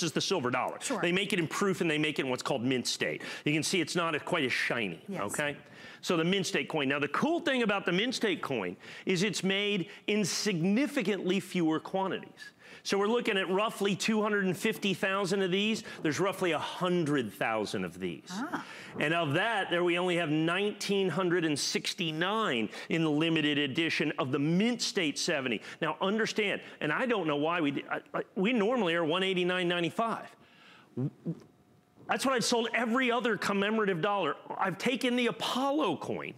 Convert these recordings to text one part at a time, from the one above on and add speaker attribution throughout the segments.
Speaker 1: is the silver dollar.
Speaker 2: Sure.
Speaker 1: They make it in proof and they make it in what's called mint state. You can see it's not quite as shiny, okay? So the mint state coin. Now the cool thing about the mint state coin is it's made in significantly fewer quantities. So we're looking at roughly 250,000 of these. There's roughly 100,000 of these. And of that, we only have 1,969 in the limited edition of the Mint State 70. Now understand, and I don't know why we normally are $189.95. That's what I've sold every other commemorative dollar. I've taken the Apollo coin,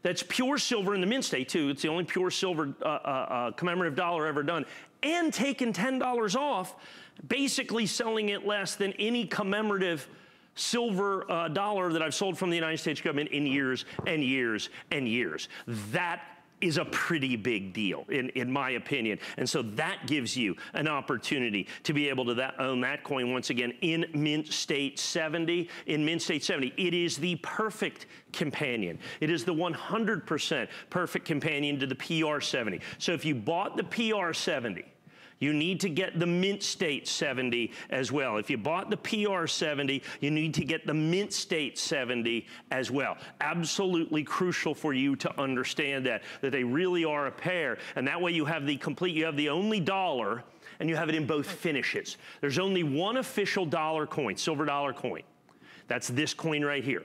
Speaker 1: that's pure silver in the mint state too. It's the only pure silver commemorative dollar ever done, and taken $10 off, basically selling it less than any commemorative silver dollar that I've sold from the United States government in years and years and years. That is a pretty big deal, in my opinion. And so that gives you an opportunity to be able to own that coin once again in Mint State 70. In Mint State 70, it is the perfect companion. It is the 100% perfect companion to the PR 70. So if you bought the PR 70, you need to get the Mint State 70 as well. If you bought the PR 70, you need to get the Mint State 70 as well. Absolutely crucial for you to understand that they really are a pair. And that way you have the only dollar, and you have it in both finishes. There's only one official dollar coin, silver dollar coin. That's this coin right here.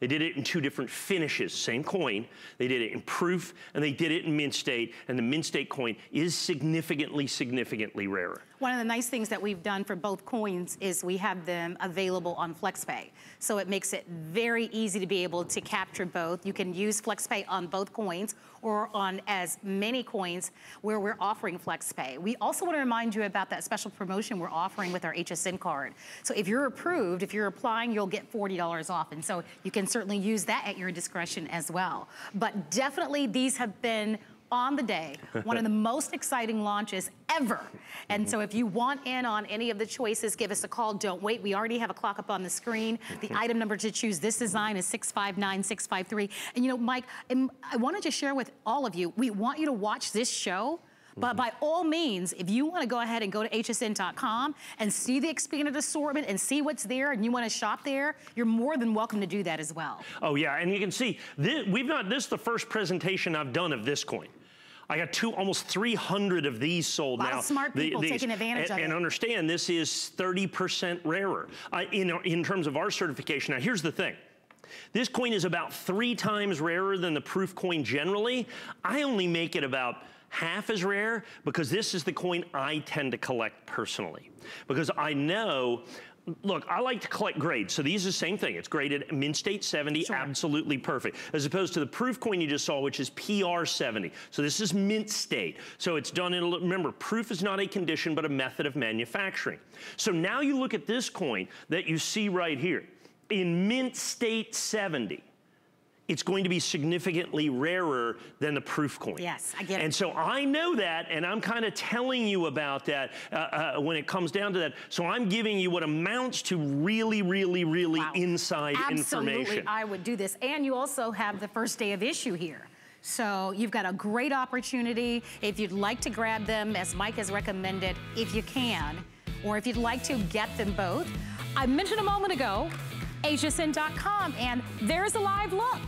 Speaker 1: They did it in two different finishes, same coin. They did it in proof, and they did it in mint state, and the mint state coin is significantly, significantly rarer.
Speaker 2: One of the nice things that we've done for both coins is we have them available on FlexPay. So it makes it very easy to be able to capture both. You can use FlexPay on both coins or on as many coins where we're offering FlexPay. We also want to remind you about that special promotion we're offering with our HSN card. So if you're approved, if you're applying, you'll get $40 off. And so you can certainly use that at your discretion as well. But definitely these have been on the day, one of the most exciting launches ever. And so if you want in on any of the choices, give us a call. Don't wait. We already have a clock up on the screen. The item number to choose this design is 659653. And you know, Mike, I wanted to share with all of you, we want you to watch this show. But by all means, if you want to go ahead and go to hsn.com and see the expanded assortment and see what's there and you want to shop there, you're more than welcome to do that as well. Oh yeah, and you can see, this is the first presentation I've done of this coin. I got almost 300 of these sold now. A lot of smart people taking advantage of it. And understand, this is 30% rarer in terms of our certification. Now here's the thing. This coin is about 3 times rarer than the proof coin generally. I only make it about half as rare because this is the coin I tend to collect personally. Because I know, look, I like to collect grades. So these are the same thing. It's graded Mint State 70, sure, absolutely perfect. As opposed to the proof coin you just saw, which is PR 70. So this is Mint State. So it's done in, remember, proof is not a condition, but a method of manufacturing. So now you look at this coin that you see right here. In Mint State 70, it's going to be significantly rarer than the proof coin. Yes, I get it. And so I know that, and I'm kind of telling you about that when it comes down to that. So I'm giving you what amounts to really, really, really inside information. Absolutely, I would do this. And you also have the first day of issue here. So you've got a great opportunity. If you'd like to grab them, as Mike has recommended, if you can, or if you'd like to get them both. I mentioned a moment ago, hsn.com, and there's a live look.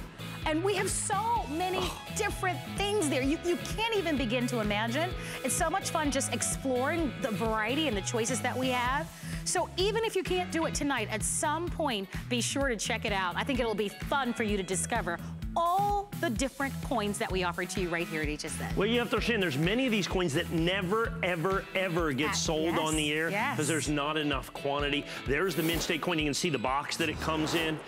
Speaker 2: And we have so many different things there. You can't even begin to imagine. It's so much fun just exploring the variety and the choices that we have. So even if you can't do it tonight, at some point, be sure to check it out. I think it'll be fun for you to discover all the different coins that we offer to you right here at HSN. Well, you have to understand, there's many of these coins that never, ever, ever get sold on the air because there's not enough quantity. There's the Mint State coin. You can see the box that it comes in.